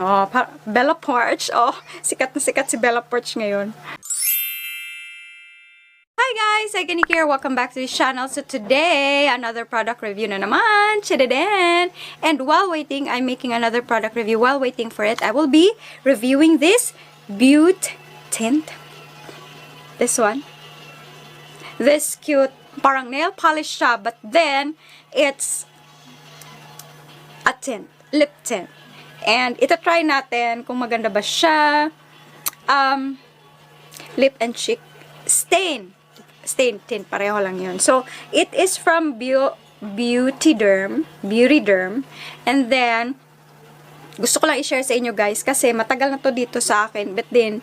Oh, Bella Porch. Oh, sikat na sikat si Bella Porch ngayon. Hi guys! Again here. Welcome back to the channel. So today, another product review na naman. Chideden! And while waiting, I'm making another product review. While waiting for it, I will be reviewing this Beaute Tint. This one. This cute, parang nail polish siya, but then, it's a tint. Lip tint. And ito try natin kung maganda ba siya. Lip and cheek stain tint, pareho lang yun. So it is from Beauty Derm, and then gusto ko lang i-share sa inyo guys kasi matagal na to dito sa akin, but then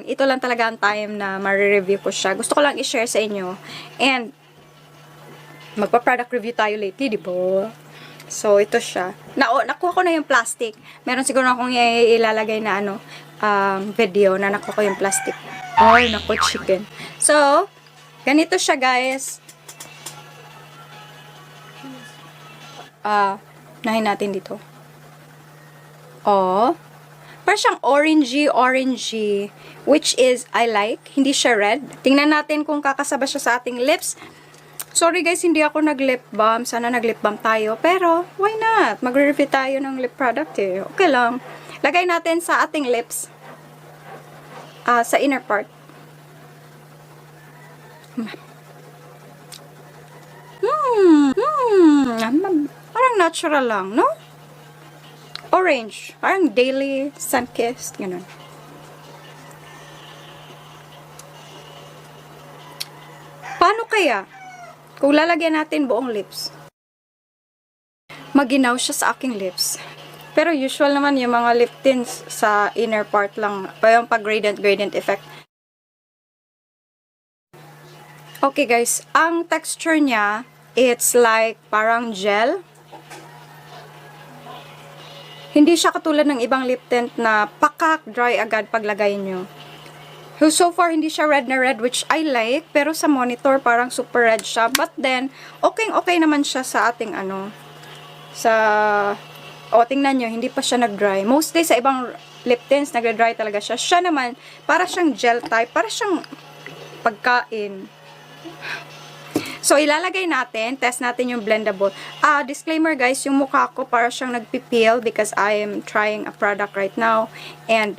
ito lang talaga ang time na ma-review ko siya. Gusto ko lang i-share sa inyo, and magpa-product review tayo lately, di ba? So, ito siya. Nakuha ko na yung plastic. Meron siguro akong ilalagay na video na nakuha ko yung plastic. Ay, naku, chicken. So, ganito siya, guys. Nahin natin dito. Oh. Parang siyang orangey, which is, I like. Hindi siya red. Tingnan natin kung kakasaba siya sa ating lips. Sorry guys, hindi ako nag-lip balm. Sana nag-lip balm tayo. Pero, why not? Mag-review tayo ng lip product eh. Okay lang. Lagay natin sa ating lips. Sa inner part. Parang natural lang, no? Orange. Parang daily sun-kissed. Ganun. Paano kaya? Kung lalagyan natin buong lips, maginaw siya sa aking lips. Pero usual naman yung mga lip tints sa inner part lang, pa yung pag-gradient effect. Okay guys, ang texture niya, it's like parang gel. Hindi siya katulad ng ibang lip tint na pakak, dry agad paglagay nyo. So far, hindi siya red na red, which I like. Pero sa monitor, parang super red siya. But then, okay naman siya sa ating tingnan nyo, hindi pa siya nag-dry. Mostly sa ibang lip tints, nag-dry talaga siya. Siya naman, para siyang gel type, para siyang pagkain. So, ilalagay natin, test natin yung blendable. Disclaimer guys, yung mukha ko para siyang nagpipil because I am trying a product right now. And,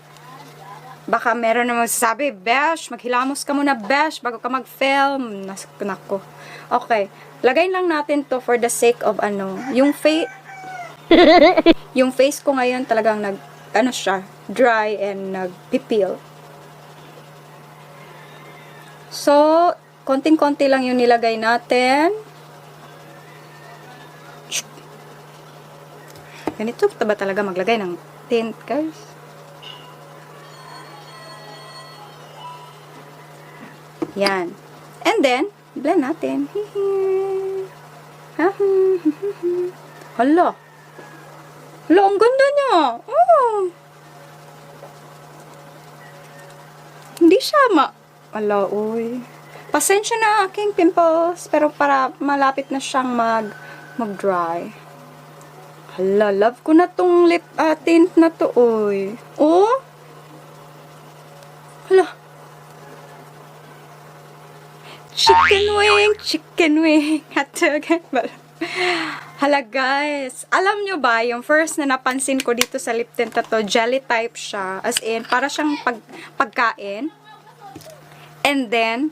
baka meron na magsasabi, besh, maghilamos ka muna, besh, bago ka mag-film. Nako. Okay. Lagay lang natin to for the sake of yung face, yung face ko ngayon talagang siya, dry and nagpipil. So, konting-konti lang yung nilagay natin. Ganito ba talaga maglagay ng tint, guys? Yan. And then, blend natin. Hala. Hala, ang ganda niya. Oh. Hindi siya Hala, uy. Pasensya na aking pimples. Pero para malapit na siyang mag-dry. Hala, love ko na tong lip tint na to, uy. Oh. Hala. Chicken wing. Hala guys, alam nyo ba, yung first na napansin ko dito sa lip tint na to, jelly type siya. As in, para siyang pagkain. And then,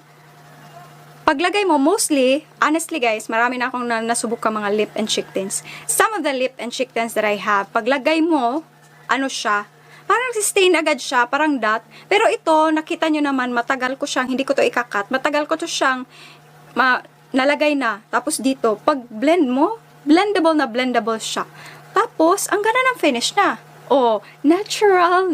paglagay mo, mostly, honestly guys, marami na akong nasubok mga lip and cheek tints. Some of the lip and cheek tints that I have, paglagay mo, siya, parang stain agad siya, parang dot. Pero ito, nakita nyo naman, matagal ko siyang, hindi ko to ikakat, matagal ko to siyang nalagay na. Tapos dito, pag blend mo, blendable siya. Tapos, ang ganda ng finish na. Oh, natural.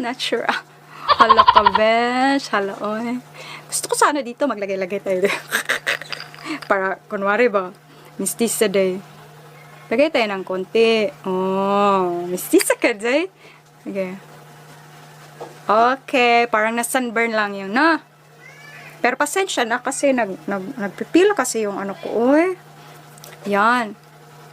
Hala ka, besh. Hala, oy. Gusto ko sana dito, maglagay-lagay tayo. Para, kunwari ba, mistisa day. Lagay tayo ng konti. Oh, mistisa ka day. Okay. Okay, parang na-sunburn lang yun, na. Pero pasensya na kasi nagpipila kasi yung ko, oy. Yan.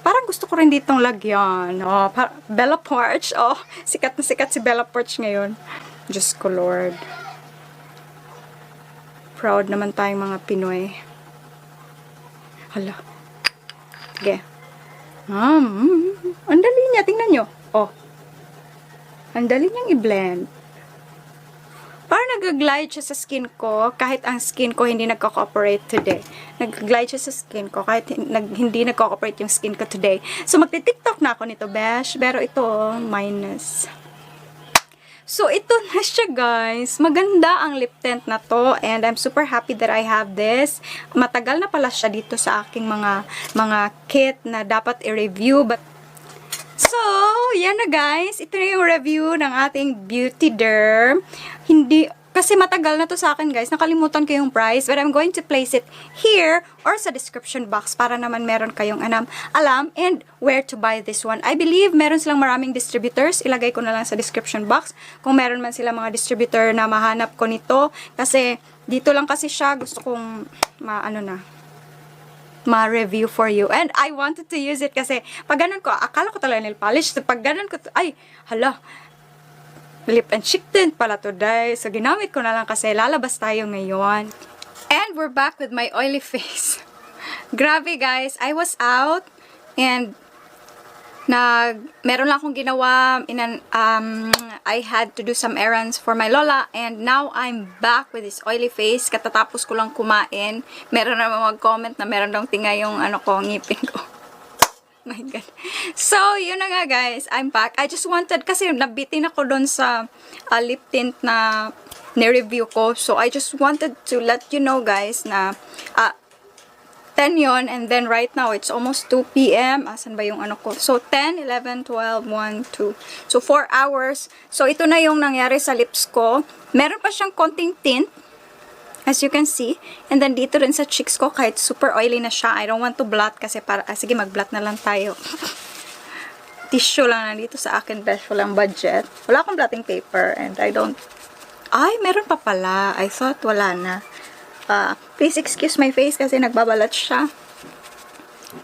Parang gusto ko rin ditong lagyan. Oh, Bella Porch. Oh, sikat na sikat si Bella Porch ngayon. Diyos ko, Lord. Proud naman tayong mga Pinoy. Hala. Sige. Ang dali niya. Tingnan nyo. Oh. Ang dali niyang i-blend. Parang nag-glide siya sa skin ko kahit ang skin ko hindi nagko-cooperate today. Nag-glide siya sa skin ko kahit hindi nagko-cooperate yung skin ko today. So, magti-tiktok na ako nito, besh. Pero ito, minus. So, ito na siya, guys. Maganda ang lip tint na to. And I'm super happy that I have this. Matagal na pala siya dito sa aking mga kit na dapat i-review. But so, yan na guys. Ito na yung review ng ating Beauty Derm. Kasi matagal na to sa akin guys. Nakalimutan ko yung price. But I'm going to place it here or sa description box para naman meron kayong alam and where to buy this one. I believe meron silang maraming distributors. Ilagay ko na lang sa description box. Kung meron man sila mga distributor na mahanap ko nito. Kasi dito lang kasi siya. Gusto kong ma-review for you. And I wanted to use it kasi pag ganun ko, akala ko talaga nail polish. So pag ganun ko, ay, hala, lip and cheek tint pala today. So ginamit ko na lang kasi lalabas tayo ngayon. And we're back with my oily face. Grabe guys, I was out and meron lang akong ginawa. I had to do some errands for my lola and now I'm back with this oily face. Katatapos ko lang kumain. Meron naman mag-comment na meron daw tinga yung ngipin ko. My God. So, yun na nga guys. I'm back. I just wanted, kasi nabitin ako doon sa lip tint na ni-review ko. So, I just wanted to let you know guys na 10 yon, and then right now it's almost 2 p.m. Asan ba yung ko? So 10, 11, 12, 1, 2. So 4 hours. So ito na yung nangyari sa lips ko. Meron pa siyang konting tint, as you can see. And then dito rin sa cheeks ko, kahit super oily na siya. I don't want to blot kasi sige, mag-blot na lang tayo. Tissue lang na dito sa akin, besh. Walang budget. Wala akong blotting paper and I don't... Ay, meron pa pala. I thought wala na. Please excuse my face kasi nagbabalat siya.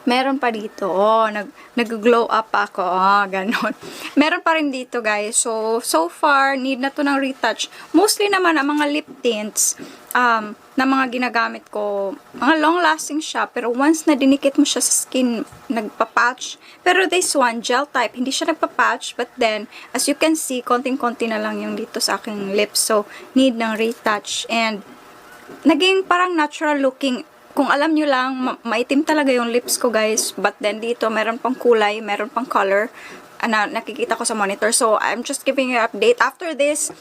Meron pa dito. Oh, nag-glow up ako. Oh, ganon. Meron pa rin dito, guys. So far, need na to ng retouch. Mostly naman, ang mga lip tints na mga ginagamit ko, mga long-lasting siya. Pero once na dinikit mo siya sa skin, nagpa-patch. Pero this one, gel type, hindi siya nagpa-patch. But then, as you can see, konting-konti na lang yung dito sa aking lips. So, need ng retouch. And, naging parang natural looking. Kung alam nyo lang, maitim talaga yung lips ko guys. But then dito, meron pang kulay, meron pang color na nakikita ko sa monitor. So, I'm just giving you an update. After this,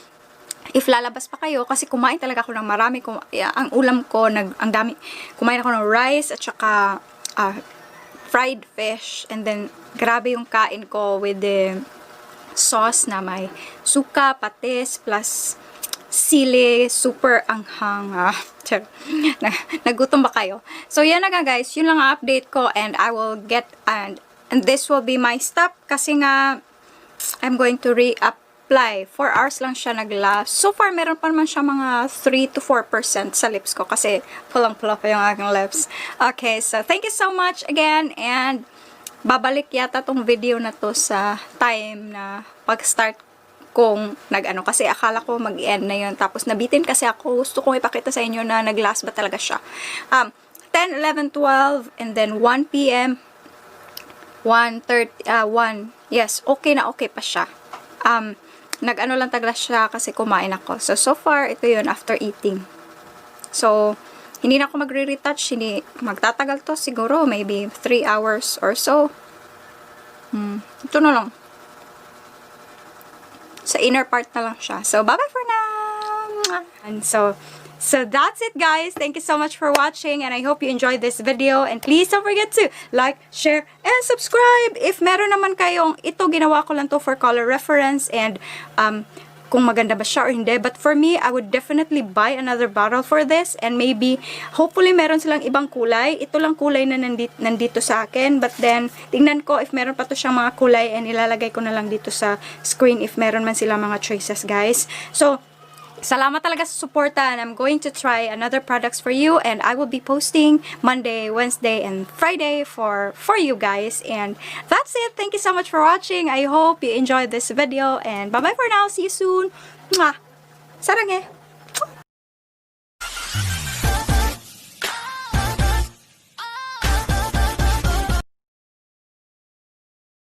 if lalabas pa kayo, kasi kumain talaga ako ng marami. Ang ulam ko, ang dami. Kumain ako ng rice at saka fried fish. And then, grabe yung kain ko with the sauce na may suka, patis, plus sili, super anghang. Nagutom ba kayo? So, yan na nga guys. Yun lang ang update ko and I will get, and this will be my stop kasi nga, I'm going to re-apply. 4 hours lang siya nag-last. So far, meron pa naman siya mga 3 to 4% sa lips ko kasi pulang-pula pa yung aking lips. Okay, so thank you so much again and babalik yata tong video na to sa time na pag-start kung kasi akala ko mag-end na yun. Tapos nabitin kasi ako. Gusto kong ipakita sa inyo na nag-last ba talaga siya. 10, 11, 12, and then 1 p.m. 1:30, 1. Yes, okay na okay pa siya. Lang tagla siya kasi kumain ako. So far, ito yun after eating. So, hindi na ako magre-retouch. Hindi, magtatagal to siguro. Maybe 3 hours or so. Ito na lang. Sa inner part na lang siya. So, bye-bye for now! And so that's it, guys. Thank you so much for watching and I hope you enjoyed this video. And please don't forget to like, share, and subscribe. If meron naman kayong, ito ginawa ko lang to for color reference and kung maganda ba siya or hindi. But for me, I would definitely buy another bottle for this and maybe, hopefully meron silang ibang kulay. Ito lang kulay na nandito sa akin. But then, tingnan ko if meron pa to siyang mga kulay and ilalagay ko na lang dito sa screen if meron man sila mga choices, guys. So, Salamat talaga sa suporta, and I'm going to try another products for you, and I will be posting Monday, Wednesday, and Friday for you guys. And that's it. Thank you so much for watching. I hope you enjoyed this video, and bye-bye for now. See you soon. Mwah! Sarang eh!